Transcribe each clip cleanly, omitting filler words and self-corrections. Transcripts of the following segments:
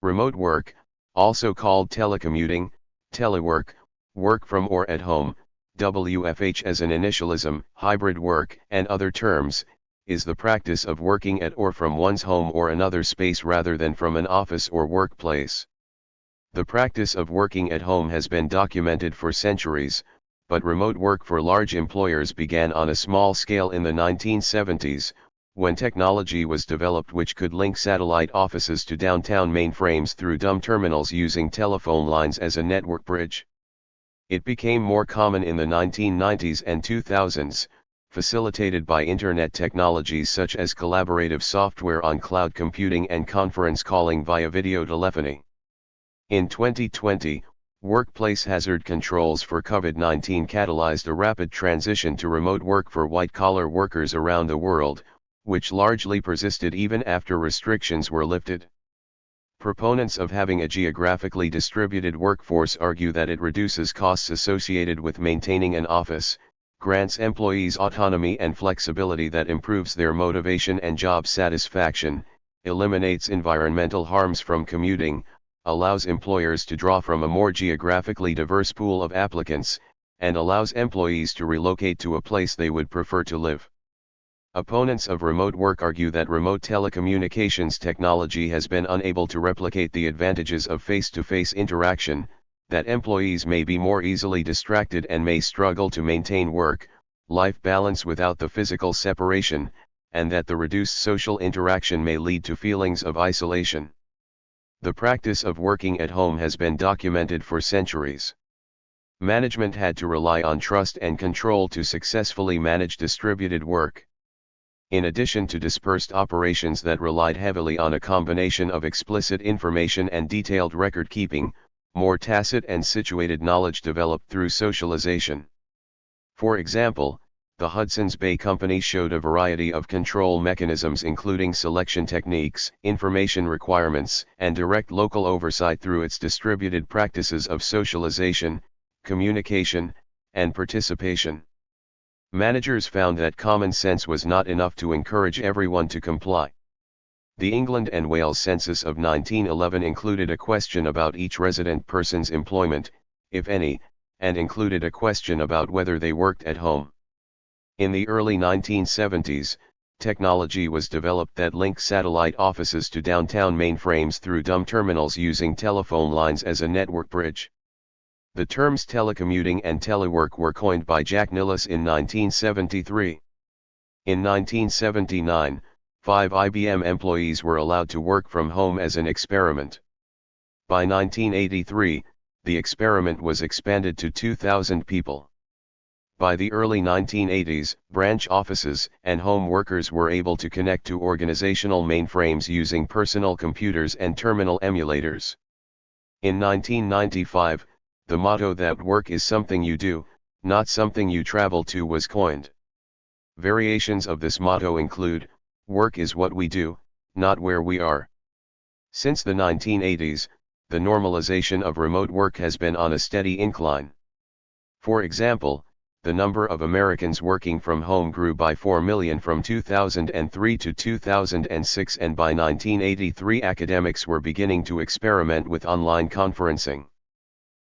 Remote work, also called telecommuting, telework, work from or at home, WFH as an initialism, hybrid work, and other terms, is the practice of working at or from one's home or another space rather than from an office or workplace. The practice of working at home has been documented for centuries, but remote work for large employers began on a small scale in the 1970s, when technology was developed which could link satellite offices to downtown mainframes through dumb terminals using telephone lines as a network bridge. It became more common in the 1990s and 2000s, facilitated by internet technologies such as collaborative software on cloud computing and conference calling via videotelephony. In 2020, workplace hazard controls for COVID-19 catalyzed a rapid transition to remote work for white-collar workers around the world, which largely persisted even after restrictions were lifted. Proponents of having a geographically distributed workforce argue that it reduces costs associated with maintaining an office, grants employees autonomy and flexibility that improves their motivation and job satisfaction, eliminates environmental harms from commuting, allows employers to draw from a more geographically diverse pool of applicants, and allows employees to relocate to a place they would prefer to live. Opponents of remote work argue that remote telecommunications technology has been unable to replicate the advantages of face-to-face interaction, that employees may be more easily distracted and may struggle to maintain work-life balance without the physical separation, and that the reduced social interaction may lead to feelings of isolation. The practice of working at home has been documented for centuries. Management had to rely on trust and control to successfully manage distributed work. In addition to dispersed operations that relied heavily on a combination of explicit information and detailed record keeping, more tacit and situated knowledge developed through socialization. For example, the Hudson's Bay Company showed a variety of control mechanisms including selection techniques, information requirements, and direct local oversight through its distributed practices of socialization, communication, and participation. Managers found that common sense was not enough to encourage everyone to comply. The England and Wales census of 1911 included a question about each resident person's employment, if any, and included a question about whether they worked at home. In the early 1970s, technology was developed that linked satellite offices to downtown mainframes through dumb terminals using telephone lines as a network bridge. The terms telecommuting and telework were coined by Jack Nilles in 1973. In 1979, 5 IBM employees were allowed to work from home as an experiment. By 1983, the experiment was expanded to 2,000 people. By the early 1980s, branch offices and home workers were able to connect to organizational mainframes using personal computers and terminal emulators. In 1995, the motto that work is something you do, not something you travel to was coined. Variations of this motto include, work is what we do, not where we are. Since the 1980s, the normalization of remote work has been on a steady incline. For example, the number of Americans working from home grew by 4 million from 2003 to 2006, and by 1983 academics were beginning to experiment with online conferencing.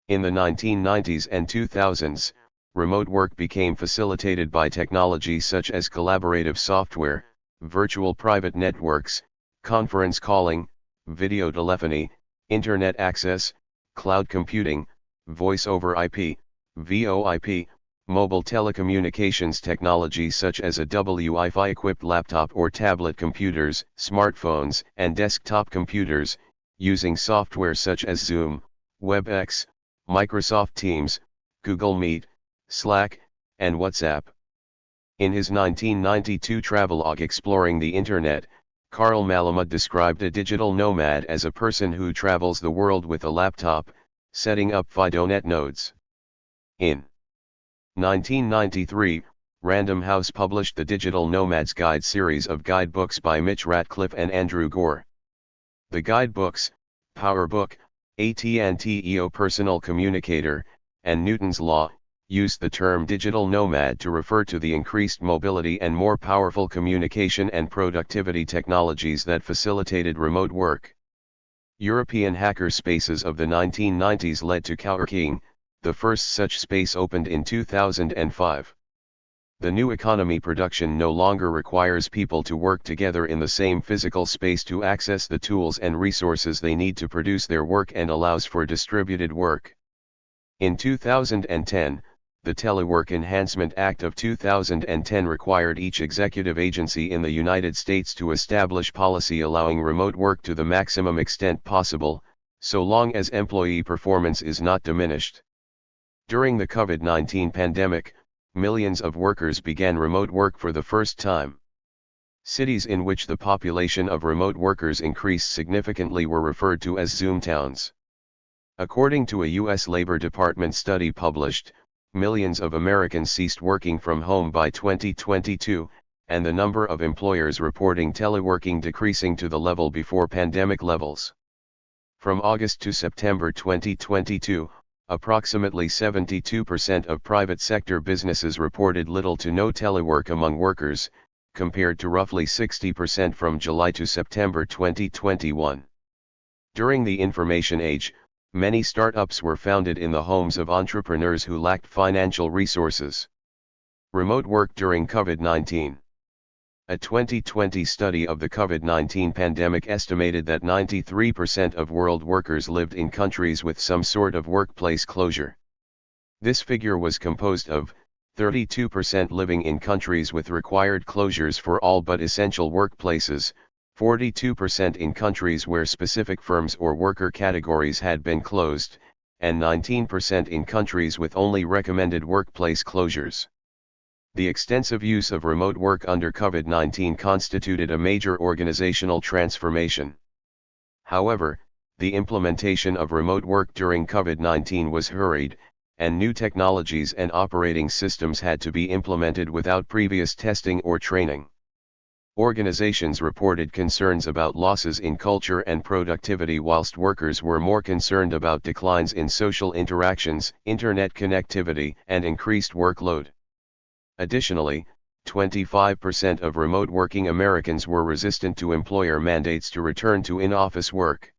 In the 1990s and 2000s, remote work became facilitated by technology such as collaborative software, virtual private networks, conference calling, video telephony, internet access, cloud computing, voice over IP, VoIP, mobile telecommunications technology such as a Wi-Fi-equipped laptop or tablet computers, smartphones, and desktop computers, using software such as Zoom, WebEx, Microsoft Teams, Google Meet, Slack, and WhatsApp. In his 1992 travelogue Exploring the Internet, Karl Malema described a digital nomad as a person who travels the world with a laptop, setting up FidoNet nodes. In 1993, Random House published the Digital Nomads Guide series of guidebooks by Mitch Ratcliffe and Andrew Gore. The guidebooks, PowerBook, AT&T EO Personal Communicator, and Newton's Law, used the term digital nomad to refer to the increased mobility and more powerful communication and productivity technologies that facilitated remote work. European hacker spaces of the 1990s led to coworking, the first such space opened in 2005. The new economy production no longer requires people to work together in the same physical space to access the tools and resources they need to produce their work and allows for distributed work. In 2010, the Telework Enhancement Act of 2010 required each executive agency in the United States to establish policy allowing remote work to the maximum extent possible, so long as employee performance is not diminished. During the COVID-19 pandemic, millions of workers began remote work for the first time. Cities in which the population of remote workers increased significantly were referred to as Zoom towns. According to a U.S. Labor Department study published, millions of Americans ceased working from home by 2022, and the number of employers reporting teleworking decreasing to the level before pandemic levels. From August to September 2022, approximately 72% of private sector businesses reported little to no telework among workers, compared to roughly 60% from July to September 2021. During the information age, many startups were founded in the homes of entrepreneurs who lacked financial resources. Remote work during COVID-19. A 2020 study of the COVID-19 pandemic estimated that 93% of world workers lived in countries with some sort of workplace closure. This figure was composed of 32% living in countries with required closures for all but essential workplaces, 42% in countries where specific firms or worker categories had been closed, and 19% in countries with only recommended workplace closures. The extensive use of remote work under COVID-19 constituted a major organizational transformation. However, the implementation of remote work during COVID-19 was hurried, and new technologies and operating systems had to be implemented without previous testing or training. Organizations reported concerns about losses in culture and productivity whilst workers were more concerned about declines in social interactions, internet connectivity, and increased workload. Additionally, 25% of remote working Americans were resistant to employer mandates to return to in-office work.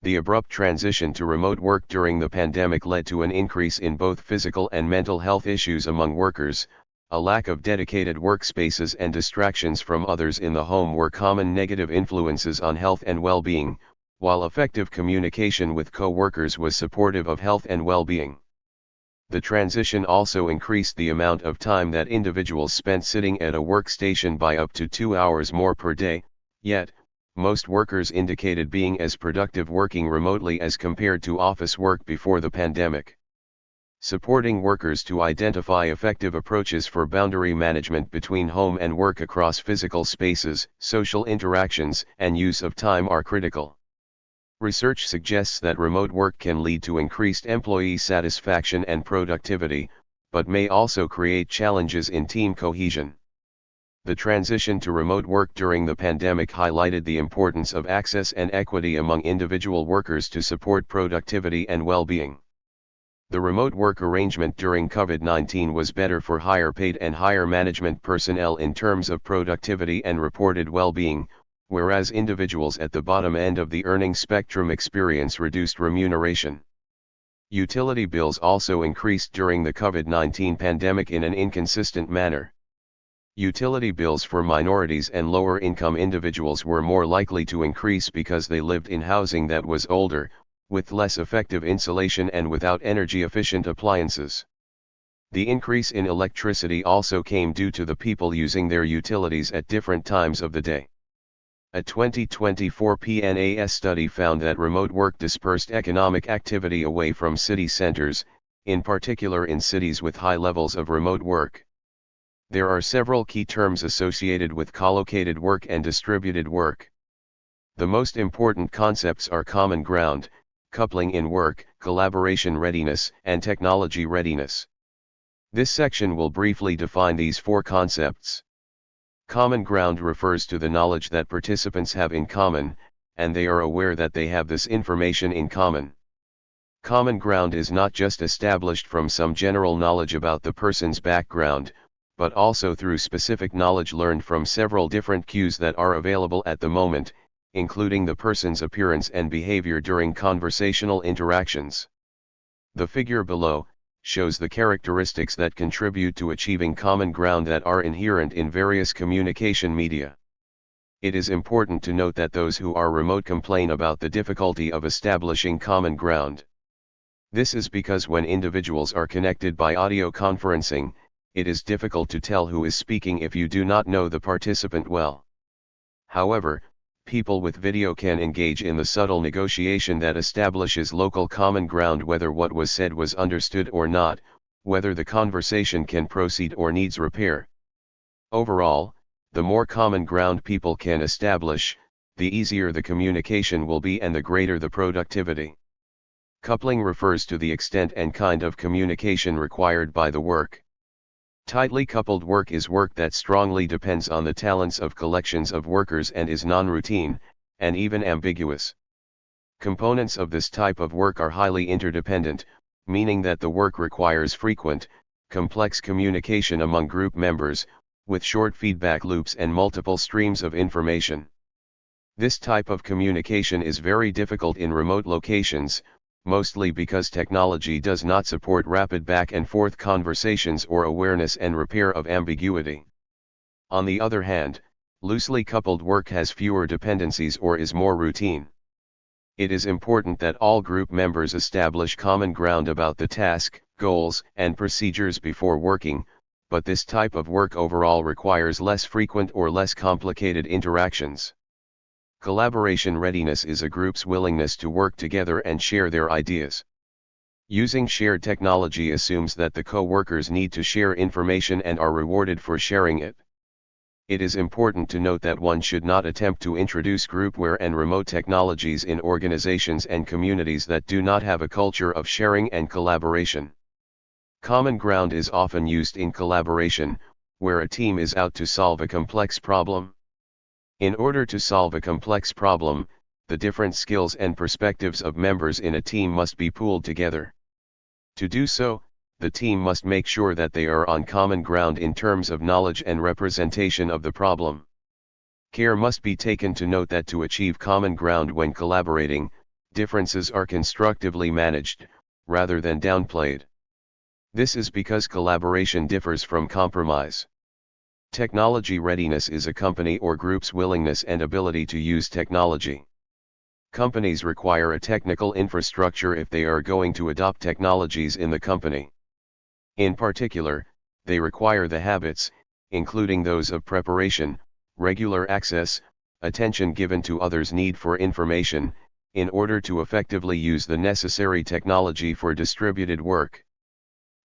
The abrupt transition to remote work during the pandemic led to an increase in both physical and mental health issues among workers. A lack of dedicated workspaces and distractions from others in the home were common negative influences on health and well-being, while effective communication with co-workers was supportive of health and well-being. The transition also increased the amount of time that individuals spent sitting at a workstation by up to 2 hours more per day, yet, most workers indicated being as productive working remotely as compared to office work before the pandemic. Supporting workers to identify effective approaches for boundary management between home and work across physical spaces, social interactions, and use of time are critical. Research suggests that remote work can lead to increased employee satisfaction and productivity, but may also create challenges in team cohesion. The transition to remote work during the pandemic highlighted the importance of access and equity among individual workers to support productivity and well-being. The remote work arrangement during COVID-19 was better for higher paid and higher management personnel in terms of productivity and reported well-being, whereas individuals at the bottom end of the earning spectrum experience reduced remuneration. Utility bills also increased during the COVID-19 pandemic in an inconsistent manner. Utility bills for minorities and lower-income individuals were more likely to increase because they lived in housing that was older, with less effective insulation and without energy-efficient appliances. The increase in electricity also came due to the people using their utilities at different times of the day. A 2024 PNAS study found that remote work dispersed economic activity away from city centers, in particular in cities with high levels of remote work. There are several key terms associated with collocated work and distributed work. The most important concepts are common ground, coupling in work, collaboration readiness, and technology readiness. This section will briefly define these four concepts. Common ground refers to the knowledge that participants have in common, and they are aware that they have this information in common. Common ground is not just established from some general knowledge about the person's background, but also through specific knowledge learned from several different cues that are available at the moment, including the person's appearance and behavior during conversational interactions. The figure below shows the characteristics that contribute to achieving common ground that are inherent in various communication media. It is important to note that those who are remote complain about the difficulty of establishing common ground. This is because when individuals are connected by audio conferencing, it is difficult to tell who is speaking if you do not know the participant well. However, people with video can engage in the subtle negotiation that establishes local common ground, whether what was said was understood or not, whether the conversation can proceed or needs repair. Overall, the more common ground people can establish, the easier the communication will be and the greater the productivity. Coupling refers to the extent and kind of communication required by the work. Tightly coupled work is work that strongly depends on the talents of collections of workers and is non-routine, and even ambiguous. Components of this type of work are highly interdependent, meaning that the work requires frequent, complex communication among group members, with short feedback loops and multiple streams of information. This type of communication is very difficult in remote locations, mostly because technology does not support rapid back and forth conversations or awareness and repair of ambiguity. On the other hand, loosely coupled work has fewer dependencies or is more routine. It is important that all group members establish common ground about the task, goals, and procedures before working, but this type of work overall requires less frequent or less complicated interactions. Collaboration readiness is a group's willingness to work together and share their ideas. Using shared technology assumes that the co-workers need to share information and are rewarded for sharing it. It is important to note that one should not attempt to introduce groupware and remote technologies in organizations and communities that do not have a culture of sharing and collaboration. Common ground is often used in collaboration, where a team is out to solve a complex problem. In order to solve a complex problem, the different skills and perspectives of members in a team must be pooled together. To do so, the team must make sure that they are on common ground in terms of knowledge and representation of the problem. Care must be taken to note that to achieve common ground when collaborating, differences are constructively managed, rather than downplayed. This is because collaboration differs from compromise. Technology readiness is a company or group's willingness and ability to use technology. Companies require a technical infrastructure if they are going to adopt technologies in the company. In particular, they require the habits, including those of preparation, regular access, attention given to others' need for information, in order to effectively use the necessary technology for distributed work.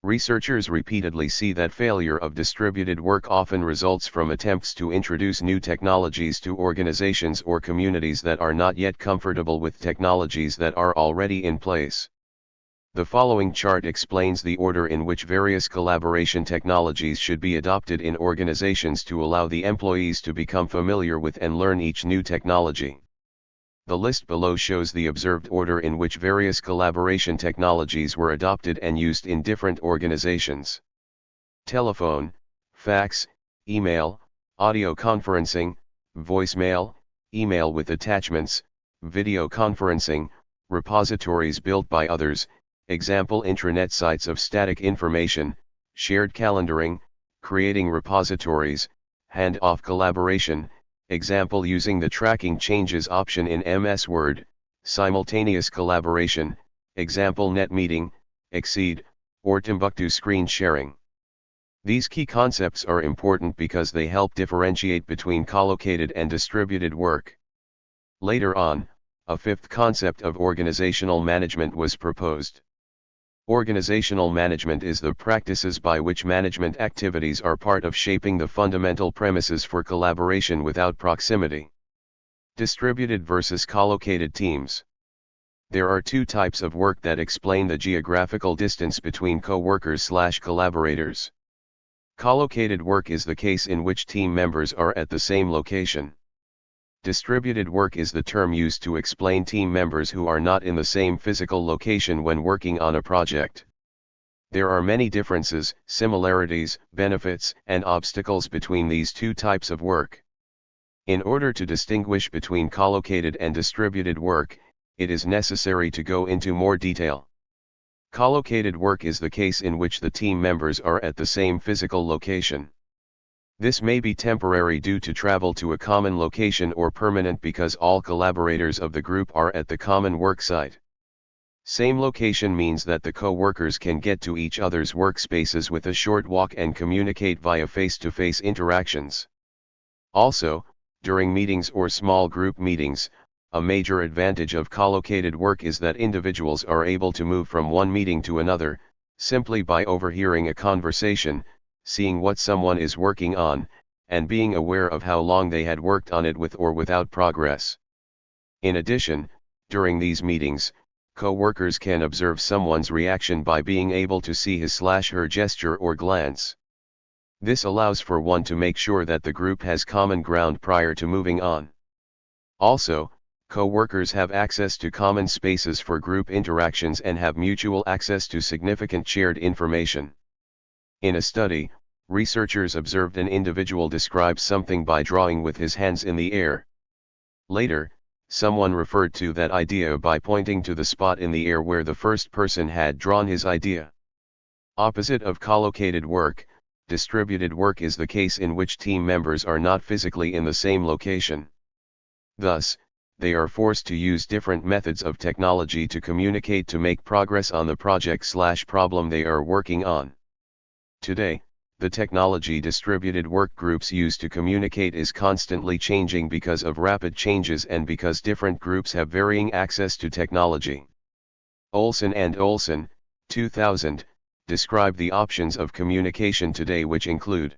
Researchers repeatedly see that failure of distributed work often results from attempts to introduce new technologies to organizations or communities that are not yet comfortable with technologies that are already in place. The following chart explains the order in which various collaboration technologies should be adopted in organizations to allow the employees to become familiar with and learn each new technology. The list below shows the observed order in which various collaboration technologies were adopted and used in different organizations. Telephone, fax, email, audio conferencing, voicemail, email with attachments, video conferencing, repositories built by others, example intranet sites of static information, shared calendaring, creating repositories, hand-off collaboration, example using the tracking changes option in MS Word, simultaneous collaboration, example NetMeeting, Exceed, or Timbuktu screen sharing. These key concepts are important because they help differentiate between collocated and distributed work. Later on, a fifth concept of organizational management was proposed. Organizational management is the practices by which management activities are part of shaping the fundamental premises for collaboration without proximity. Distributed versus collocated teams. There are two types of work that explain the geographical distance between co-workers/collaborators. Collocated work is the case in which team members are at the same location. Distributed work is the term used to explain team members who are not in the same physical location when working on a project. There are many differences, similarities, benefits, and obstacles between these two types of work. In order to distinguish between collocated and distributed work, it is necessary to go into more detail. Collocated work is the case in which the team members are at the same physical location. This may be temporary due to travel to a common location or permanent because all collaborators of the group are at the common work site. Same location means that the co-workers can get to each other's workspaces with a short walk and communicate via face-to-face interactions. Also, during meetings or small group meetings, a major advantage of collocated work is that individuals are able to move from one meeting to another, simply by overhearing a conversation, seeing what someone is working on, and being aware of how long they had worked on it with or without progress. In addition, during these meetings, co-workers can observe someone's reaction by being able to see his/her gesture or glance. This allows for one to make sure that the group has common ground prior to moving on. Also, co-workers have access to common spaces for group interactions and have mutual access to significant shared information. In a study, researchers observed an individual describe something by drawing with his hands in the air. Later, someone referred to that idea by pointing to the spot in the air where the first person had drawn his idea. Opposite of collocated work, distributed work is the case in which team members are not physically in the same location. Thus, they are forced to use different methods of technology to communicate to make progress on the project/problem they are working on. Today, the technology distributed work groups use to communicate is constantly changing because of rapid changes and because different groups have varying access to technology. Olson and Olson, 2000, describe the options of communication today, which include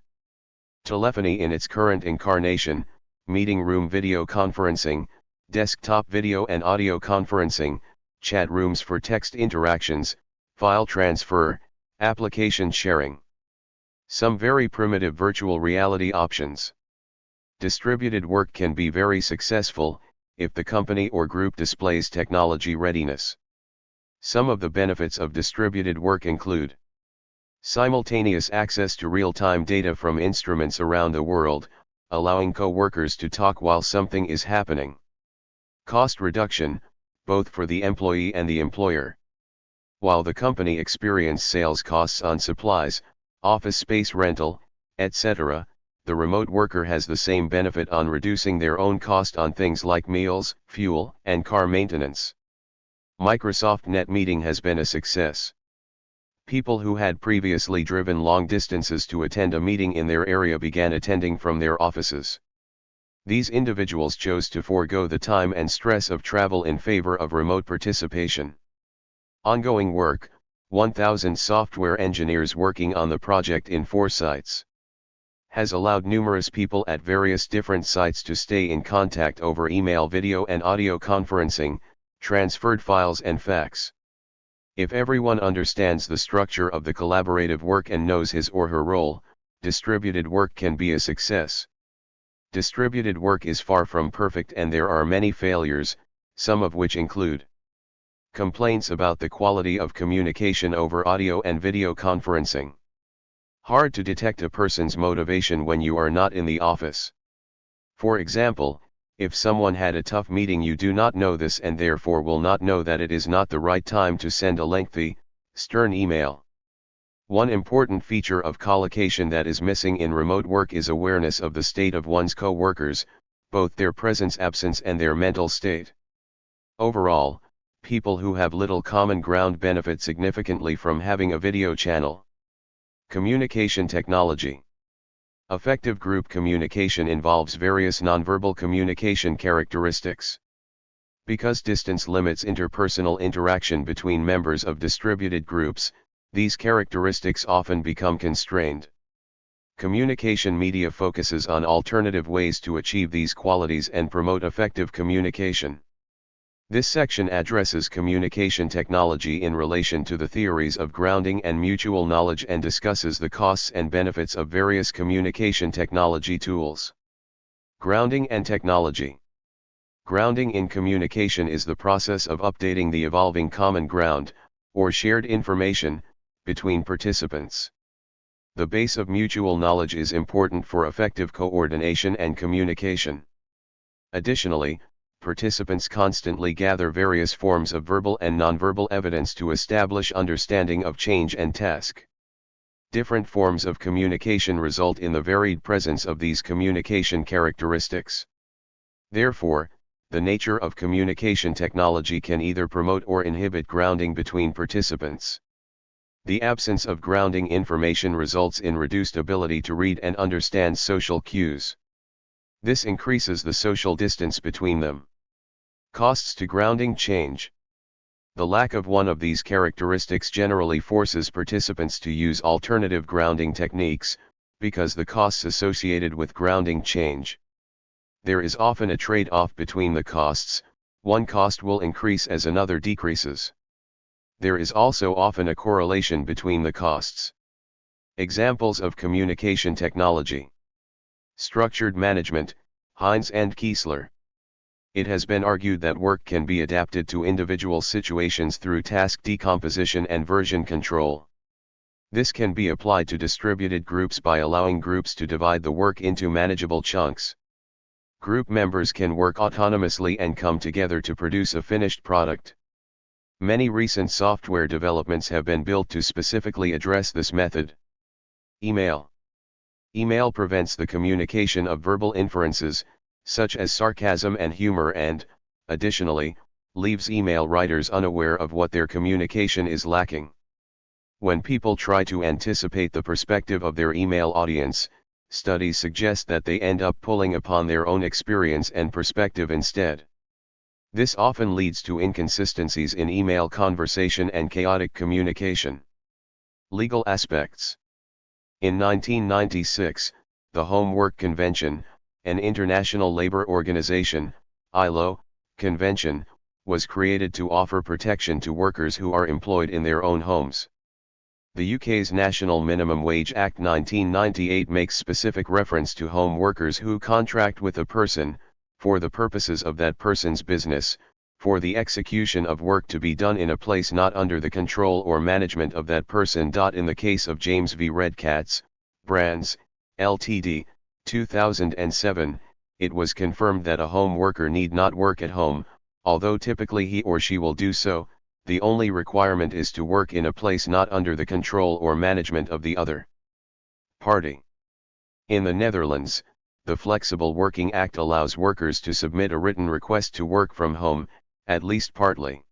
telephony in its current incarnation, meeting room video conferencing, desktop video and audio conferencing, chat rooms for text interactions, file transfer, application sharing. Some very primitive virtual reality options. Distributed work can be very successful, if the company or group displays technology readiness. Some of the benefits of distributed work include simultaneous access to real-time data from instruments around the world, allowing co-workers to talk while something is happening. Cost reduction, both for the employee and the employer. While the company experiences sales costs on supplies, office space rental, etc., the remote worker has the same benefit on reducing their own cost on things like meals, fuel, and car maintenance. Microsoft Net Meeting has been a success. People who had previously driven long distances to attend a meeting in their area began attending from their offices. These individuals chose to forego the time and stress of travel in favor of remote participation. Ongoing work, 1,000 software engineers working on the project in 4 sites. Has allowed numerous people at various different sites to stay in contact over email, video and audio conferencing, transferred files and fax. If everyone understands the structure of the collaborative work and knows his or her role, distributed work can be a success. Distributed work is far from perfect and there are many failures, some of which include complaints about the quality of communication over audio and video conferencing. Hard to detect a person's motivation when you are not in the office. For example, if someone had a tough meeting, you do not know this and therefore will not know that it is not the right time to send a lengthy, stern email. One important feature of collocation that is missing in remote work is awareness of the state of one's co-workers, both their presence, absence and their mental state. Overall, people who have little common ground benefit significantly from having a video channel. Communication technology. Effective group communication involves various nonverbal communication characteristics. Because distance limits interpersonal interaction between members of distributed groups, these characteristics often become constrained. Communication media focuses on alternative ways to achieve these qualities and promote effective communication. This section addresses communication technology in relation to the theories of grounding and mutual knowledge and discusses the costs and benefits of various communication technology tools. Grounding and technology. Grounding in communication is the process of updating the evolving common ground, or shared information, between participants. The base of mutual knowledge is important for effective coordination and communication. Additionally, participants constantly gather various forms of verbal and nonverbal evidence to establish understanding of change and task. Different forms of communication result in the varied presence of these communication characteristics. Therefore, the nature of communication technology can either promote or inhibit grounding between participants. The absence of grounding information results in reduced ability to read and understand social cues. This increases the social distance between them. Costs to grounding change. The lack of one of these characteristics generally forces participants to use alternative grounding techniques, because the costs associated with grounding change. There is often a trade-off between the costs. One cost will increase as another decreases. There is also often a correlation between the costs. Examples of communication technology. Structured management, Hines and Kiesler. It has been argued that work can be adapted to individual situations through task decomposition and version control. This can be applied to distributed groups by allowing groups to divide the work into manageable chunks. Group members can work autonomously and come together to produce a finished product. Many recent software developments have been built to specifically address this method. Email. Email prevents the communication of verbal inferences, such as sarcasm and humor, and, additionally, leaves email writers unaware of what their communication is lacking. When people try to anticipate the perspective of their email audience, studies suggest that they end up pulling upon their own experience and perspective instead. This often leads to inconsistencies in email conversation and chaotic communication. Legal aspects. In 1996, the Home Work Convention, an international labor organization, ILO, convention, was created to offer protection to workers who are employed in their own homes. The UK's National Minimum Wage Act 1998 makes specific reference to home workers who contract with a person, for the purposes of that person's business, for the execution of work to be done in a place not under the control or management of that person. In the case of James v. Red Cats, Brands, Ltd., 2007, it was confirmed that a home worker need not work at home, although typically he or she will do so. The only requirement is to work in a place not under the control or management of the other party. In the Netherlands, the Flexible Working Act allows workers to submit a written request to work from home, at least partly.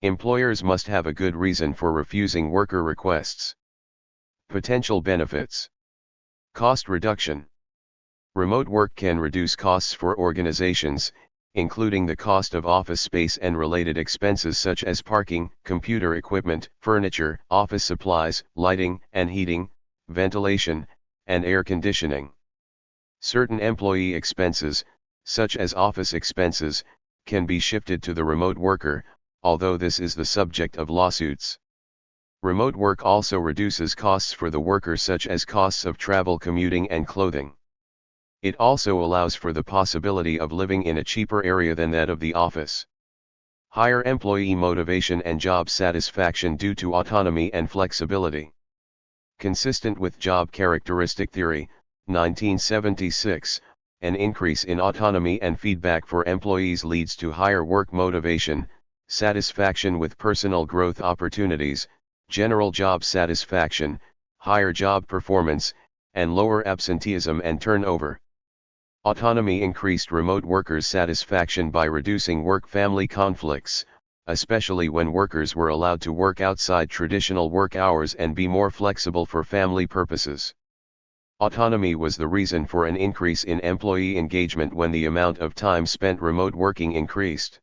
Employers must have a good reason for refusing worker requests. Potential benefits. Cost reduction. Remote work can reduce costs for organizations, including the cost of office space and related expenses such as parking, computer equipment, furniture, office supplies, lighting and heating, ventilation, and air conditioning. Certain employee expenses, such as office expenses, can be shifted to the remote worker, although this is the subject of lawsuits. Remote work also reduces costs for the worker, such as costs of travel, commuting, and clothing. It also allows for the possibility of living in a cheaper area than that of the office. Higher employee motivation and job satisfaction due to autonomy and flexibility. Consistent with job characteristic theory, 1976, an increase in autonomy and feedback for employees leads to higher work motivation, satisfaction with personal growth opportunities, general job satisfaction, higher job performance, and lower absenteeism and turnover. Autonomy increased remote workers' satisfaction by reducing work-family conflicts, especially when workers were allowed to work outside traditional work hours and be more flexible for family purposes. Autonomy was the reason for an increase in employee engagement when the amount of time spent remote working increased.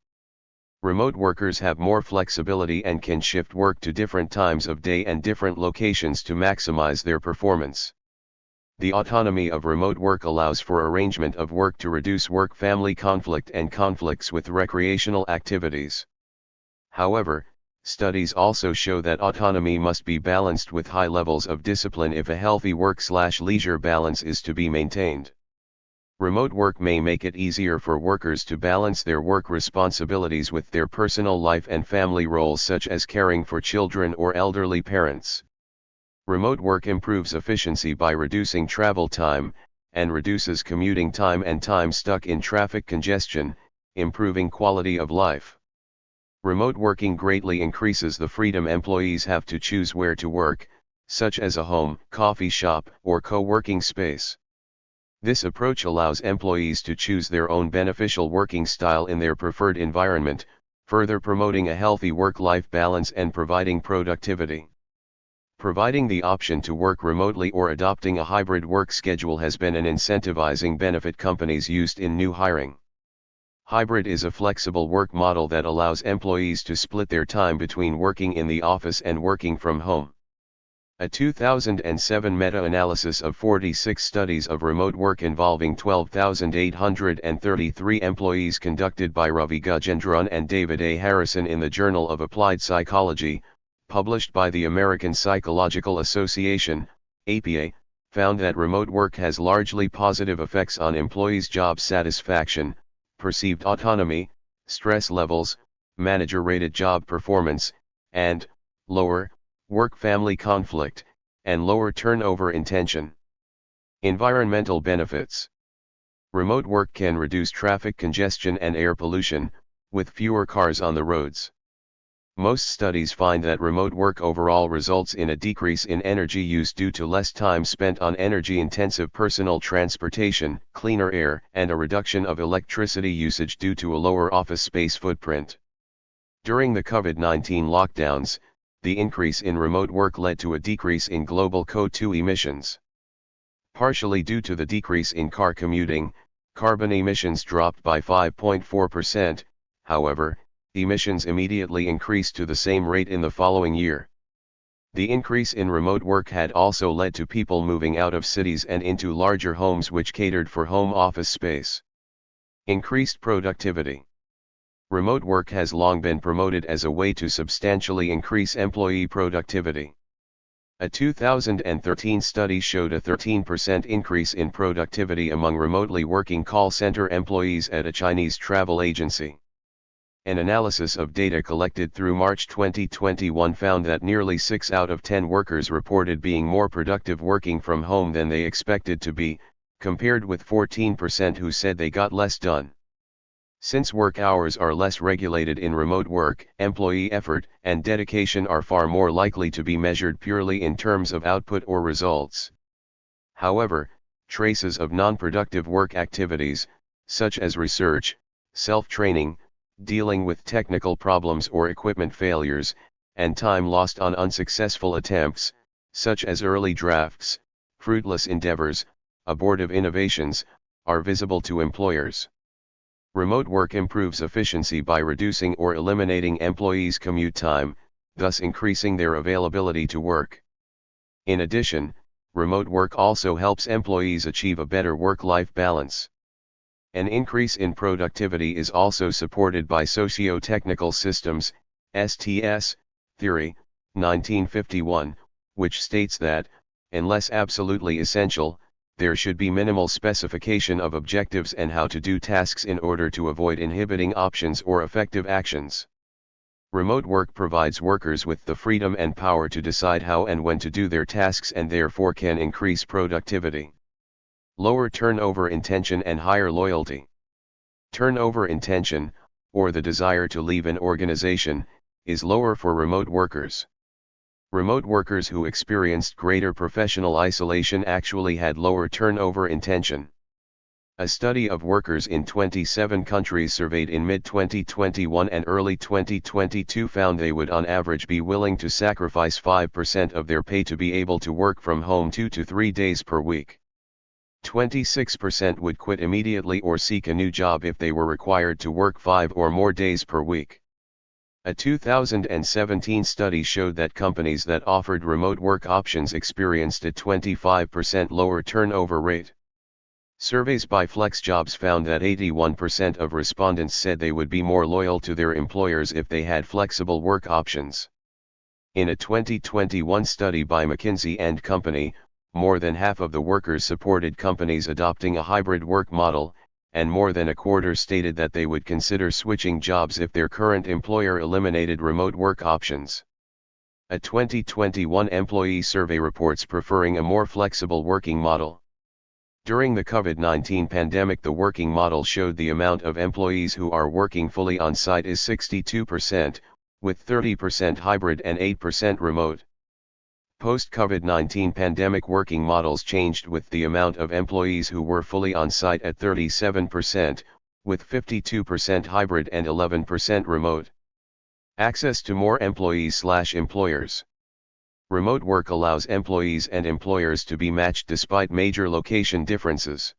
Remote workers have more flexibility and can shift work to different times of day and different locations to maximize their performance. The autonomy of remote work allows for arrangement of work to reduce work-family conflict and conflicts with recreational activities. However, studies also show that autonomy must be balanced with high levels of discipline if a healthy work/leisure balance is to be maintained. Remote work may make it easier for workers to balance their work responsibilities with their personal life and family roles, such as caring for children or elderly parents. Remote work improves efficiency by reducing travel time, and reduces commuting time and time stuck in traffic congestion, improving quality of life. Remote working greatly increases the freedom employees have to choose where to work, such as a home, coffee shop, or co-working space. This approach allows employees to choose their own beneficial working style in their preferred environment, further promoting a healthy work-life balance and providing productivity. Providing the option to work remotely or adopting a hybrid work schedule has been an incentivizing benefit companies used in new hiring. Hybrid is a flexible work model that allows employees to split their time between working in the office and working from home. A 2007 meta-analysis of 46 studies of remote work involving 12,833 employees conducted by Ravi Gajendran and David A. Harrison in the Journal of Applied Psychology, published by the American Psychological Association, APA, found that remote work has largely positive effects on employees' job satisfaction, perceived autonomy, stress levels, manager-rated job performance, and lower work-family conflict, and lower turnover intention. Environmental benefits. Remote work can reduce traffic congestion and air pollution, with fewer cars on the roads. Most studies find that remote work overall results in a decrease in energy use due to less time spent on energy-intensive personal transportation, cleaner air, and a reduction of electricity usage due to a lower office space footprint. During the COVID-19 lockdowns, the increase in remote work led to a decrease in global CO2 emissions. Partially due to the decrease in car commuting, carbon emissions dropped by 5.4%, however, emissions immediately increased to the same rate in the following year. The increase in remote work had also led to people moving out of cities and into larger homes which catered for home office space. Increased productivity. Remote work has long been promoted as a way to substantially increase employee productivity. A 2013 study showed a 13% increase in productivity among remotely working call center employees at a Chinese travel agency. An analysis of data collected through March 2021 found that nearly 6 out of 10 workers reported being more productive working from home than they expected to be, compared with 14% who said they got less done. Since work hours are less regulated in remote work, employee effort and dedication are far more likely to be measured purely in terms of output or results. However, traces of non-productive work activities, such as research, self-training, dealing with technical problems or equipment failures, and time lost on unsuccessful attempts, such as early drafts, fruitless endeavors, abortive innovations, are visible to employers. Remote work improves efficiency by reducing or eliminating employees' commute time, thus increasing their availability to work. In addition, remote work also helps employees achieve a better work-life balance. An increase in productivity is also supported by socio-technical systems, STS, theory, 1951, which states that, unless absolutely essential, there should be minimal specification of objectives and how to do tasks in order to avoid inhibiting options or effective actions. Remote work provides workers with the freedom and power to decide how and when to do their tasks and therefore can increase productivity. Lower turnover intention and higher loyalty. Turnover intention, or the desire to leave an organization, is lower for remote workers. Remote workers who experienced greater professional isolation actually had lower turnover intention. A study of workers in 27 countries surveyed in mid-2021 and early 2022 found they would on average be willing to sacrifice 5% of their pay to be able to work from home 2 to 3 days per week. 26% would quit immediately or seek a new job if they were required to work 5 or more days per week. A 2017 study showed that companies that offered remote work options experienced a 25% lower turnover rate. Surveys by FlexJobs found that 81% of respondents said they would be more loyal to their employers if they had flexible work options. In a 2021 study by McKinsey & Company, more than half of the workers supported companies adopting a hybrid work model, and more than a quarter stated that they would consider switching jobs if their current employer eliminated remote work options. A 2021 employee survey reports preferring a more flexible working model. During the COVID-19 pandemic, the working model showed the amount of employees who are working fully on-site is 62%, with 30% hybrid and 8% remote. Post-COVID-19 pandemic working models changed, with the amount of employees who were fully on-site at 37%, with 52% hybrid and 11% remote. Access to more employees/employers. Remote work allows employees and employers to be matched despite major location differences.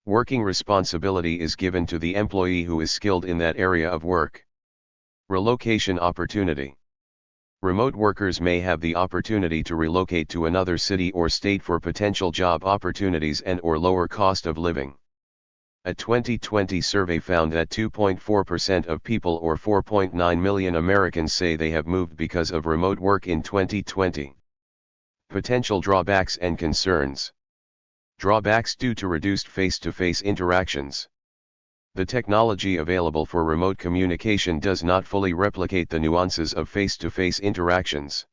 Working responsibility is given to the employee who is skilled in that area of work. Relocation opportunity. Remote workers may have the opportunity to relocate to another city or state for potential job opportunities and/or lower cost of living. A 2020 survey found that 2.4% of people, or 4.9 million Americans, say they have moved because of remote work in 2020. Potential drawbacks and concerns. Drawbacks due to reduced face-to-face interactions. The technology available for remote communication does not fully replicate the nuances of face-to-face interactions.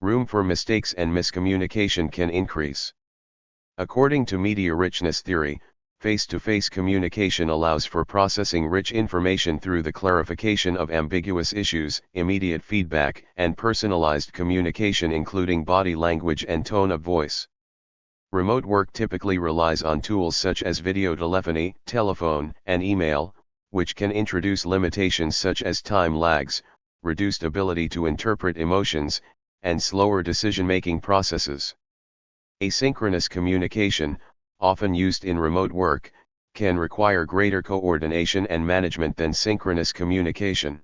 Room for mistakes and miscommunication can increase. According to media richness theory, face-to-face communication allows for processing rich information through the clarification of ambiguous issues, immediate feedback, and personalized communication, including body language and tone of voice. Remote work typically relies on tools such as videotelephony, telephone, and email, which can introduce limitations such as time lags, reduced ability to interpret emotions, and slower decision-making processes. Asynchronous communication, often used in remote work, can require greater coordination and management than synchronous communication.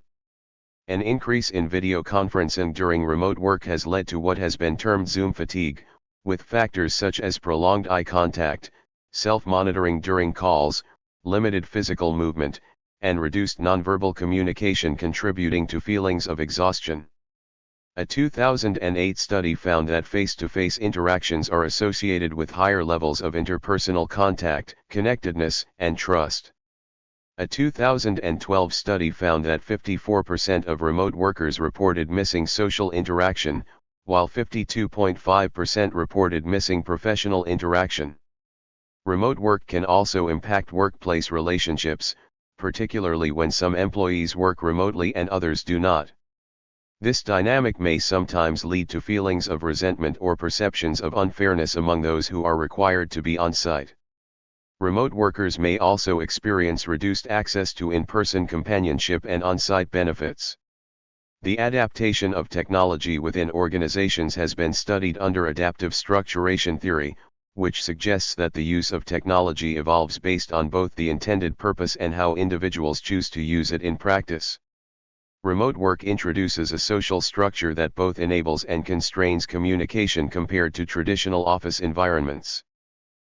An increase in video conferencing during remote work has led to what has been termed Zoom fatigue, with factors such as prolonged eye contact, self-monitoring during calls, limited physical movement, and reduced nonverbal communication contributing to feelings of exhaustion. A 2008 study found that face-to-face interactions are associated with higher levels of interpersonal contact, connectedness, and trust. A 2012 study found that 54% of remote workers reported missing social interaction, while 52.5% reported missing professional interaction. Remote work can also impact workplace relationships, particularly when some employees work remotely and others do not. This dynamic may sometimes lead to feelings of resentment or perceptions of unfairness among those who are required to be on-site. Remote workers may also experience reduced access to in-person companionship and on-site benefits. The adaptation of technology within organizations has been studied under adaptive structuration theory, which suggests that the use of technology evolves based on both the intended purpose and how individuals choose to use it in practice. Remote work introduces a social structure that both enables and constrains communication compared to traditional office environments.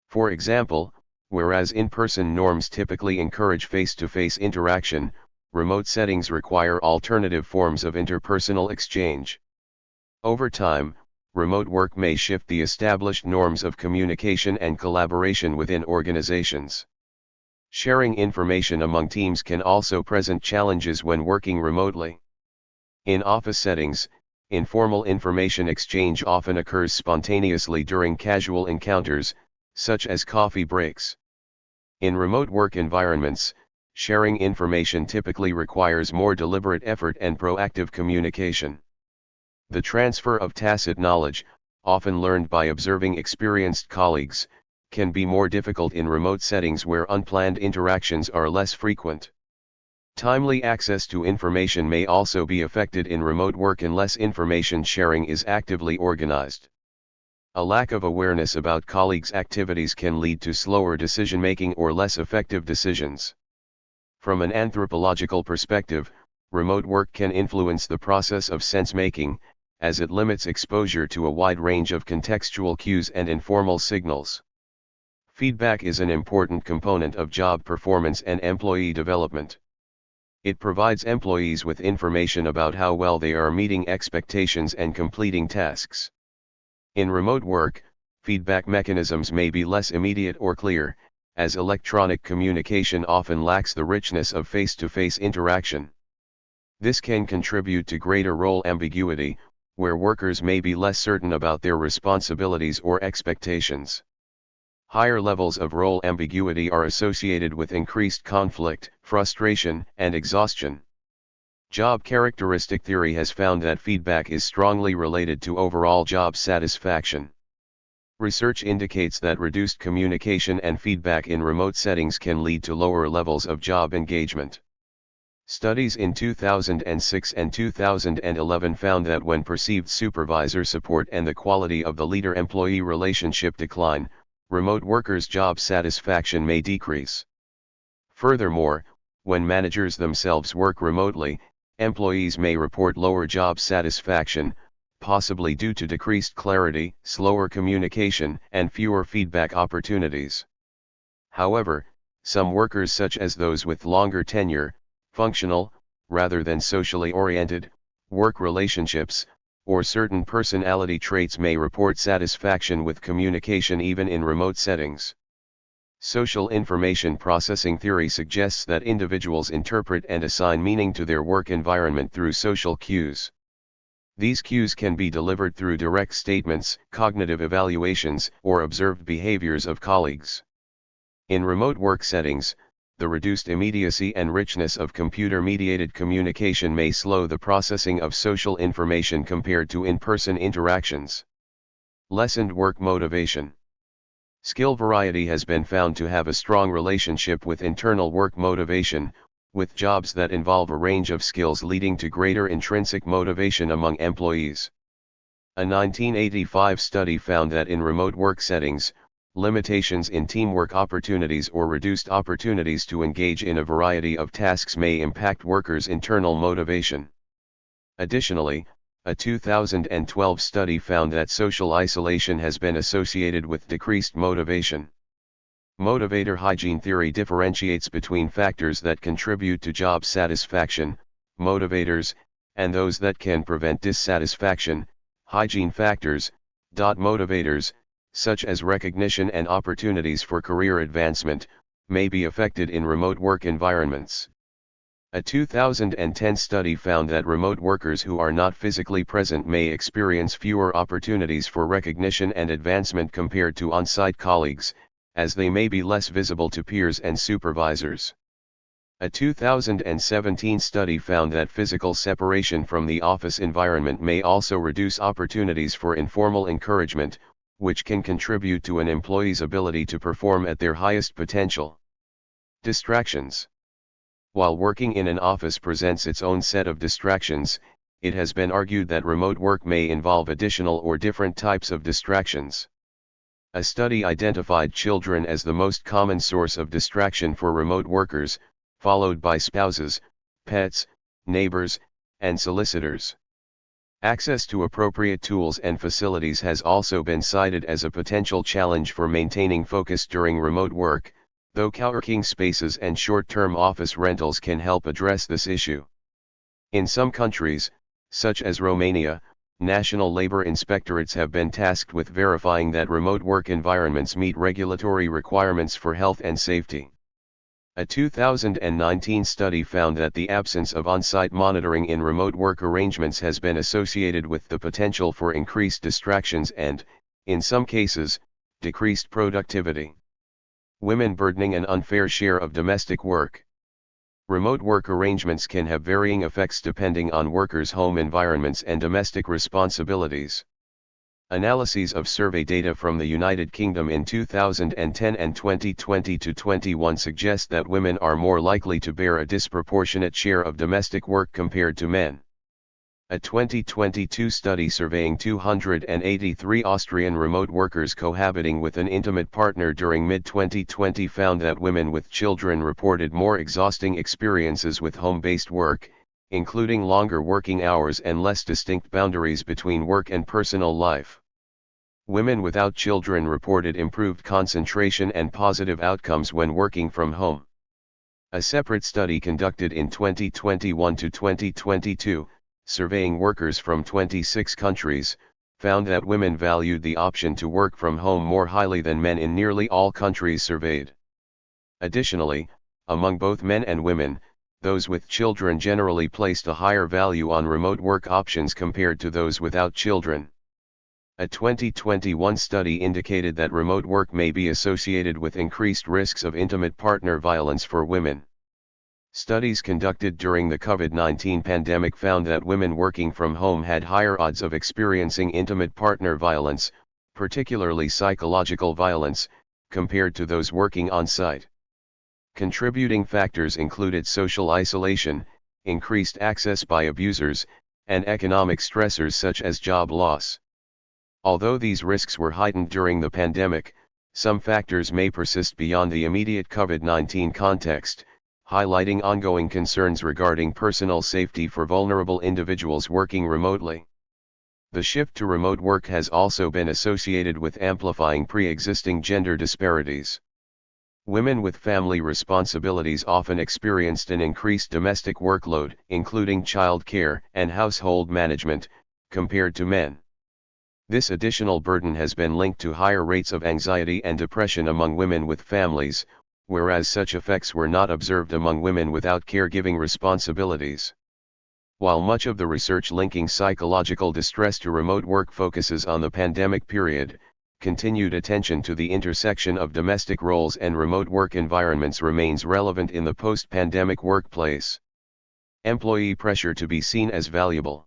For example, whereas in-person norms typically encourage face-to-face interaction, remote settings require alternative forms of interpersonal exchange. Over time, remote work may shift the established norms of communication and collaboration within organizations. Sharing information among teams can also present challenges when working remotely. In office settings, informal information exchange often occurs spontaneously during casual encounters, such as coffee breaks. In remote work environments, sharing information typically requires more deliberate effort and proactive communication. The transfer of tacit knowledge, often learned by observing experienced colleagues, can be more difficult in remote settings where unplanned interactions are less frequent. Timely access to information may also be affected in remote work unless information sharing is actively organized. A lack of awareness about colleagues' activities can lead to slower decision-making or less effective decisions. From an anthropological perspective, remote work can influence the process of sense-making, as it limits exposure to a wide range of contextual cues and informal signals. Feedback is an important component of job performance and employee development. It provides employees with information about how well they are meeting expectations and completing tasks. In remote work, feedback mechanisms may be less immediate or clear, as electronic communication often lacks the richness of face-to-face interaction. This can contribute to greater role ambiguity, where workers may be less certain about their responsibilities or expectations. Higher levels of role ambiguity are associated with increased conflict, frustration, and exhaustion. Job characteristic theory has found that feedback is strongly related to overall job satisfaction. Research indicates that reduced communication and feedback in remote settings can lead to lower levels of job engagement. Studies in 2006 and 2011 found that when perceived supervisor support and the quality of the leader-employee relationship decline, remote workers' job satisfaction may decrease. Furthermore, when managers themselves work remotely, employees may report lower job satisfaction, possibly due to decreased clarity, slower communication, and fewer feedback opportunities. However, some workers such as those with longer tenure, functional, rather than socially oriented, work relationships, or certain personality traits may report satisfaction with communication even in remote settings. Social information processing theory suggests that individuals interpret and assign meaning to their work environment through social cues. These cues can be delivered through direct statements, cognitive evaluations, or observed behaviors of colleagues. In remote work settings, the reduced immediacy and richness of computer-mediated communication may slow the processing of social information compared to in-person interactions. Lessened work motivation. Skill variety has been found to have a strong relationship with internal work motivation, with jobs that involve a range of skills leading to greater intrinsic motivation among employees. A 1985 study found that in remote work settings, limitations in teamwork opportunities or reduced opportunities to engage in a variety of tasks may impact workers' internal motivation. Additionally, a 2012 study found that social isolation has been associated with decreased motivation. Motivator hygiene theory differentiates between factors that contribute to job satisfaction, motivators, and those that can prevent dissatisfaction, hygiene factors. Motivators, such as recognition and opportunities for career advancement, may be affected in remote work environments. A 2010 study found that remote workers who are not physically present may experience fewer opportunities for recognition and advancement compared to on-site colleagues, as they may be less visible to peers and supervisors. A 2017 study found that physical separation from the office environment may also reduce opportunities for informal encouragement, which can contribute to an employee's ability to perform at their highest potential. Distractions. While working in an office presents its own set of distractions, it has been argued that remote work may involve additional or different types of distractions. A study identified children as the most common source of distraction for remote workers, followed by spouses, pets, neighbors, and solicitors. Access to appropriate tools and facilities has also been cited as a potential challenge for maintaining focus during remote work, though co-working spaces and short-term office rentals can help address this issue. In some countries, such as Romania, national labor inspectorates have been tasked with verifying that remote work environments meet regulatory requirements for health and safety. A 2019 study found that the absence of on-site monitoring in remote work arrangements has been associated with the potential for increased distractions and, in some cases, decreased productivity. Women burdening an unfair share of domestic work. Remote work arrangements can have varying effects depending on workers' home environments and domestic responsibilities. Analyses of survey data from the United Kingdom in 2010 and 2020-21 suggest that women are more likely to bear a disproportionate share of domestic work compared to men. A 2022 study surveying 283 Austrian remote workers cohabiting with an intimate partner during mid-2020 found that women with children reported more exhausting experiences with home-based work, including longer working hours and less distinct boundaries between work and personal life. Women without children reported improved concentration and positive outcomes when working from home. A separate study conducted in 2021 to 2022, surveying workers from 26 countries, found that women valued the option to work from home more highly than men in nearly all countries surveyed. Additionally, among both men and women, those with children generally placed a higher value on remote work options compared to those without children. A 2021 study indicated that remote work may be associated with increased risks of intimate partner violence for women. Studies conducted during the COVID-19 pandemic found that women working from home had higher odds of experiencing intimate partner violence, particularly psychological violence, compared to those working on-site. Contributing factors included social isolation, increased access by abusers, and economic stressors such as job loss. Although these risks were heightened during the pandemic, some factors may persist beyond the immediate COVID-19 context, highlighting ongoing concerns regarding personal safety for vulnerable individuals working remotely. The shift to remote work has also been associated with amplifying pre-existing gender disparities. Women with family responsibilities often experienced an increased domestic workload, including child care and household management, compared to men. This additional burden has been linked to higher rates of anxiety and depression among women with families, whereas such effects were not observed among women without caregiving responsibilities. While much of the research linking psychological distress to remote work focuses on the pandemic period, continued attention to the intersection of domestic roles and remote work environments remains relevant in the post-pandemic workplace. Employee pressure to be seen as valuable.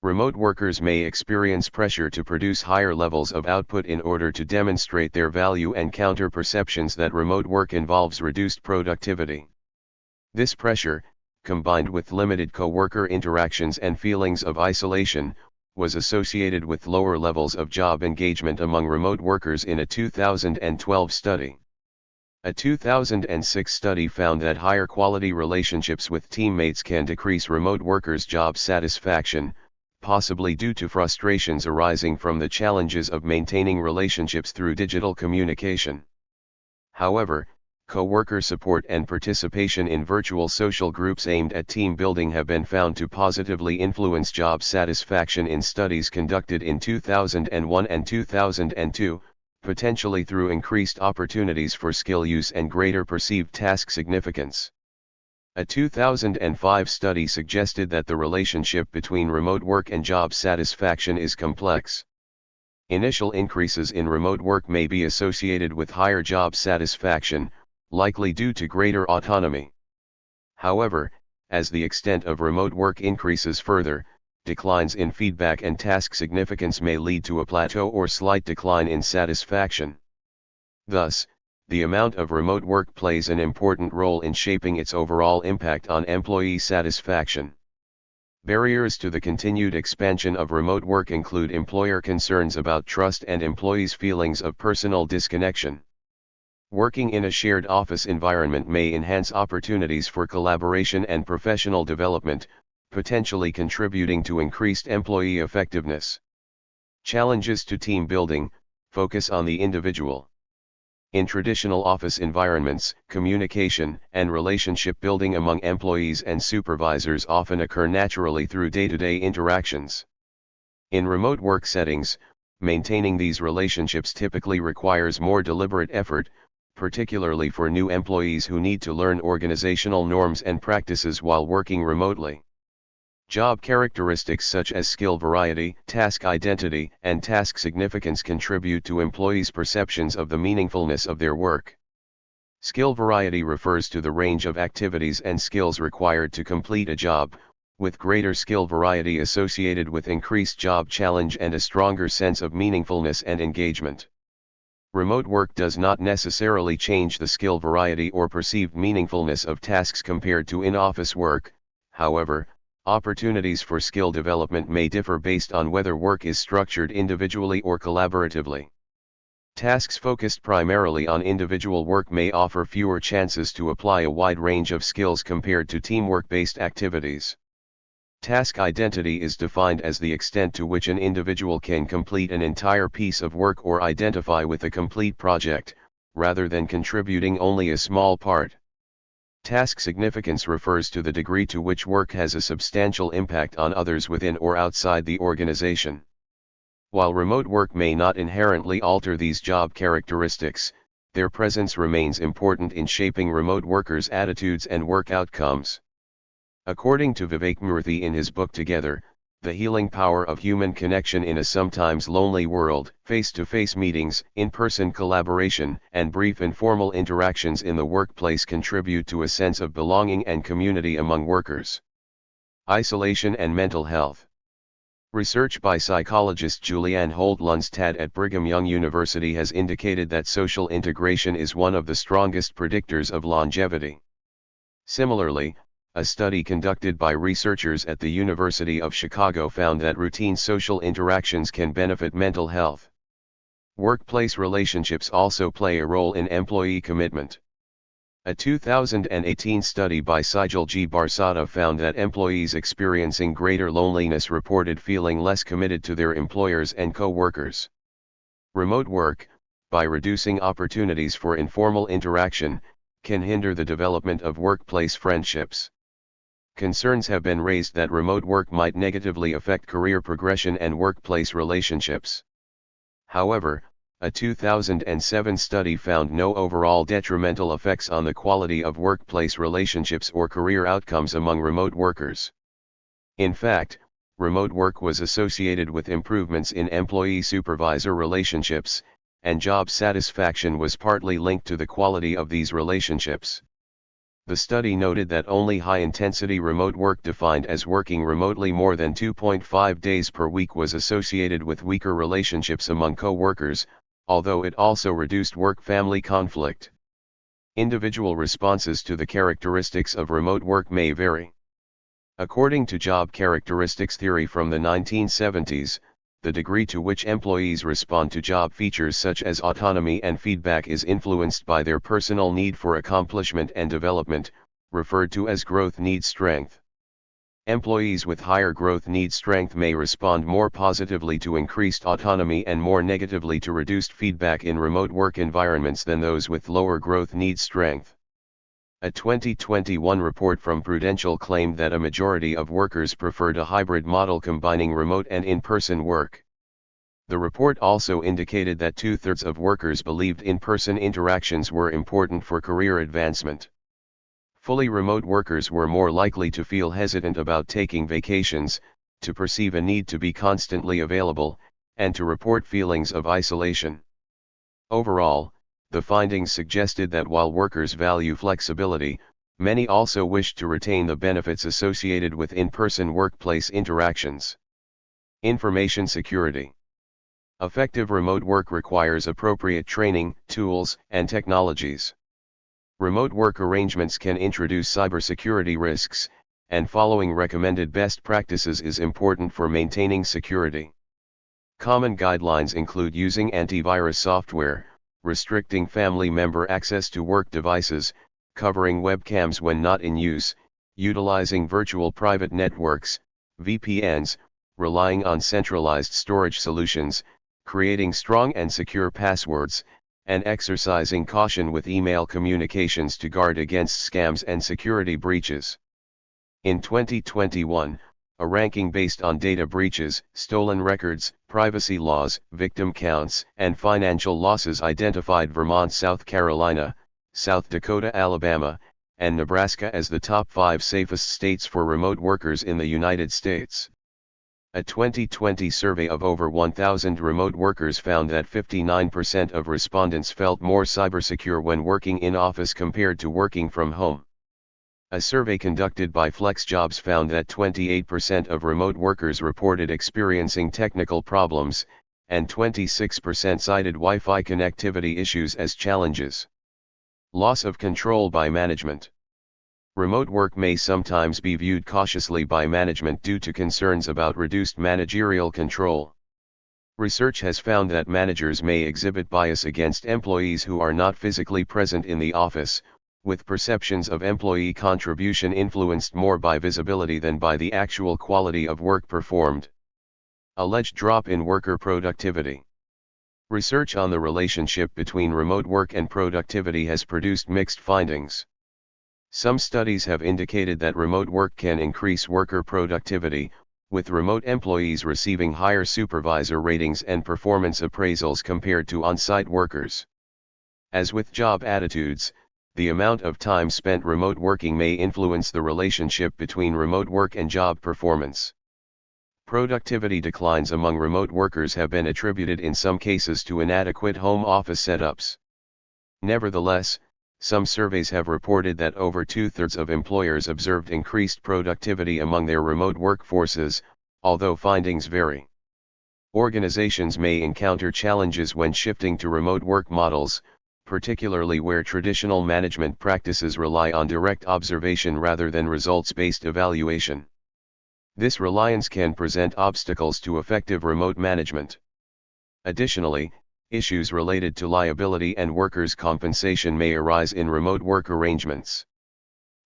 Remote workers may experience pressure to produce higher levels of output in order to demonstrate their value and counter perceptions that remote work involves reduced productivity. This pressure, combined with limited co-worker interactions and feelings of isolation, was associated with lower levels of job engagement among remote workers in a 2012 study. A 2006 study found that higher quality relationships with teammates can decrease remote workers' job satisfaction, possibly due to frustrations arising from the challenges of maintaining relationships through digital communication. However, co-worker support and participation in virtual social groups aimed at team building have been found to positively influence job satisfaction in studies conducted in 2001 and 2002, potentially through increased opportunities for skill use and greater perceived task significance. A 2005 study suggested that the relationship between remote work and job satisfaction is complex. Initial increases in remote work may be associated with higher job satisfaction, likely due to greater autonomy. However, as the extent of remote work increases further, declines in feedback and task significance may lead to a plateau or slight decline in satisfaction. Thus, the amount of remote work plays an important role in shaping its overall impact on employee satisfaction. Barriers to the continued expansion of remote work include employer concerns about trust and employees' feelings of personal disconnection. Working in a shared office environment may enhance opportunities for collaboration and professional development, potentially contributing to increased employee effectiveness. Challenges to team building: focus on the individual. In traditional office environments, communication and relationship building among employees and supervisors often occur naturally through day-to-day interactions. In remote work settings, maintaining these relationships typically requires more deliberate effort, particularly for new employees who need to learn organizational norms and practices while working remotely. Job characteristics such as skill variety, task identity, and task significance contribute to employees' perceptions of the meaningfulness of their work. Skill variety refers to the range of activities and skills required to complete a job, with greater skill variety associated with increased job challenge and a stronger sense of meaningfulness and engagement. Remote work does not necessarily change the skill variety or perceived meaningfulness of tasks compared to in-office work. However, opportunities for skill development may differ based on whether work is structured individually or collaboratively. Tasks focused primarily on individual work may offer fewer chances to apply a wide range of skills compared to teamwork-based activities. Task identity is defined as the extent to which an individual can complete an entire piece of work or identify with a complete project, rather than contributing only a small part. Task significance refers to the degree to which work has a substantial impact on others within or outside the organization. While remote work may not inherently alter these job characteristics, their presence remains important in shaping remote workers' attitudes and work outcomes. According to Vivek Murthy in his book Together, the healing power of human connection in a sometimes lonely world, face-to-face meetings, in-person collaboration, and brief informal interactions in the workplace contribute to a sense of belonging and community among workers. Isolation and mental health. Research by psychologist Julianne Holt-Lundstad at Brigham Young University has indicated that social integration is one of the strongest predictors of longevity. Similarly, a study conducted by researchers at the University of Chicago found that routine social interactions can benefit mental health. Workplace relationships also play a role in employee commitment. A 2018 study by Sijal G. Barsada found that employees experiencing greater loneliness reported feeling less committed to their employers and co-workers. Remote work, by reducing opportunities for informal interaction, can hinder the development of workplace friendships. Concerns have been raised that remote work might negatively affect career progression and workplace relationships. However, a 2007 study found no overall detrimental effects on the quality of workplace relationships or career outcomes among remote workers. In fact, remote work was associated with improvements in employee-supervisor relationships, and job satisfaction was partly linked to the quality of these relationships. The study noted that only high-intensity remote work defined as working remotely more than 2.5 days per week was associated with weaker relationships among co-workers, although it also reduced work-family conflict. Individual responses to the characteristics of remote work may vary. According to job characteristics theory from the 1970s, the degree to which employees respond to job features such as autonomy and feedback is influenced by their personal need for accomplishment and development, referred to as growth need strength. Employees with higher growth need strength may respond more positively to increased autonomy and more negatively to reduced feedback in remote work environments than those with lower growth need strength. A 2021 report from Prudential claimed that a majority of workers preferred a hybrid model combining remote and in-person work. The report also indicated that 2/3 of workers believed in-person interactions were important for career advancement. Fully remote workers were more likely to feel hesitant about taking vacations, to perceive a need to be constantly available, and to report feelings of isolation. Overall, the findings suggested that while workers value flexibility, many also wished to retain the benefits associated with in-person workplace interactions. Information security. Effective remote work requires appropriate training, tools, and technologies. Remote work arrangements can introduce cybersecurity risks, and following recommended best practices is important for maintaining security. Common guidelines include using antivirus software, restricting family member access to work devices, covering webcams when not in use, utilizing virtual private networks, VPNs, relying on centralized storage solutions, creating strong and secure passwords, and exercising caution with email communications to guard against scams and security breaches. In 2021, a ranking based on data breaches, stolen records, privacy laws, victim counts, and financial losses identified Vermont, South Carolina, South Dakota, Alabama, and Nebraska as the top 5 safest states for remote workers in the United States. A 2020 survey of over 1,000 remote workers found that 59% of respondents felt more cybersecure when working in office compared to working from home. A survey conducted by FlexJobs found that 28% of remote workers reported experiencing technical problems, and 26% cited Wi-Fi connectivity issues as challenges. Loss of control by management. Remote work may sometimes be viewed cautiously by management due to concerns about reduced managerial control. Research has found that managers may exhibit bias against employees who are not physically present in the office, with perceptions of employee contribution influenced more by visibility than by the actual quality of work performed. Alleged drop in worker productivity. Research on the relationship between remote work and productivity has produced mixed findings. Some studies have indicated that remote work can increase worker productivity, with remote employees receiving higher supervisor ratings and performance appraisals compared to on-site workers. As with job attitudes, the amount of time spent remote working may influence the relationship between remote work and job performance. Productivity declines among remote workers have been attributed in some cases to inadequate home office setups. Nevertheless, some surveys have reported that over 2/3 of employers observed increased productivity among their remote workforces, although findings vary. Organizations may encounter challenges when shifting to remote work models, particularly where traditional management practices rely on direct observation rather than results-based evaluation. This reliance can present obstacles to effective remote management. Additionally, issues related to liability and workers' compensation may arise in remote work arrangements.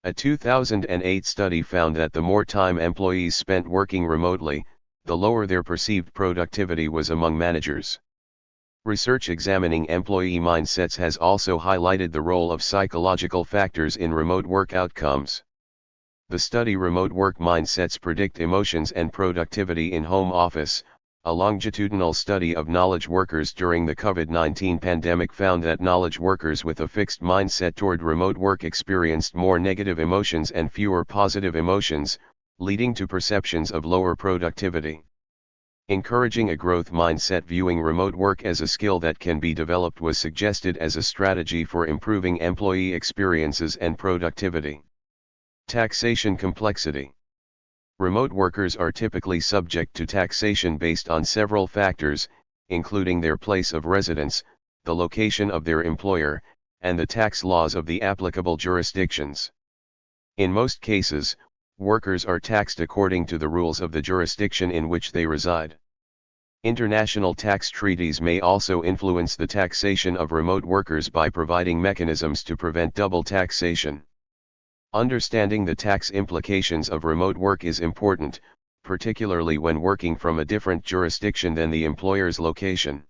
A 2008 study found that the more time employees spent working remotely, the lower their perceived productivity was among managers. Research examining employee mindsets has also highlighted the role of psychological factors in remote work outcomes. The study Remote Work Mindsets Predict Emotions and Productivity in Home Office, a longitudinal study of knowledge workers during the COVID-19 pandemic, found that knowledge workers with a fixed mindset toward remote work experienced more negative emotions and fewer positive emotions, leading to perceptions of lower productivity. Encouraging a growth mindset viewing remote work as a skill that can be developed was suggested as a strategy for improving employee experiences and productivity. Taxation complexity. Remote workers are typically subject to taxation based on several factors, including their place of residence, the location of their employer, and the tax laws of the applicable jurisdictions. In most cases, workers are taxed according to the rules of the jurisdiction in which they reside. International tax treaties may also influence the taxation of remote workers by providing mechanisms to prevent double taxation. Understanding the tax implications of remote work is important, particularly when working from a different jurisdiction than the employer's location.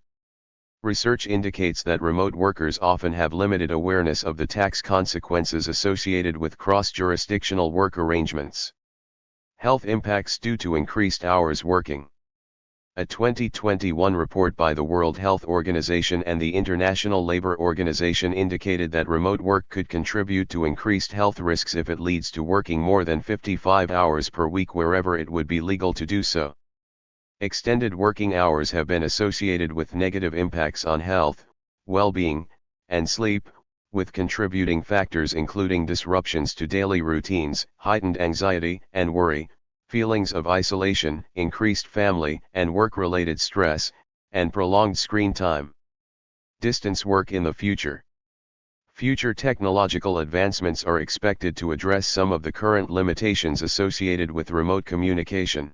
Research indicates that remote workers often have limited awareness of the tax consequences associated with cross-jurisdictional work arrangements. Health impacts due to increased hours working. A 2021 report by the World Health Organization and the International Labour Organization indicated that remote work could contribute to increased health risks if it leads to working more than 55 hours per week wherever it would be legal to do so. Extended working hours have been associated with negative impacts on health, well-being, and sleep, with contributing factors including disruptions to daily routines, heightened anxiety and worry, feelings of isolation, increased family and work-related stress, and prolonged screen time. Distance work in the future. Future technological advancements are expected to address some of the current limitations associated with remote communication.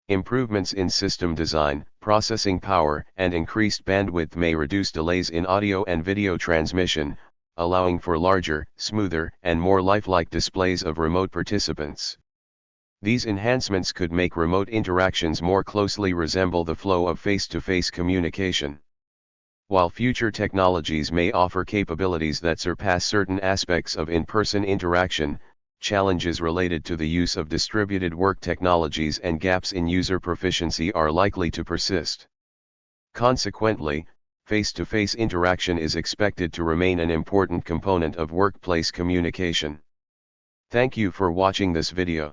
Improvements in system design, processing power, and increased bandwidth may reduce delays in audio and video transmission, allowing for larger, smoother, and more lifelike displays of remote participants. These enhancements could make remote interactions more closely resemble the flow of face-to-face communication. While future technologies may offer capabilities that surpass certain aspects of in-person interaction, challenges related to the use of distributed work technologies and gaps in user proficiency are likely to persist. Consequently, face-to-face interaction is expected to remain an important component of workplace communication. Thank you for watching this video.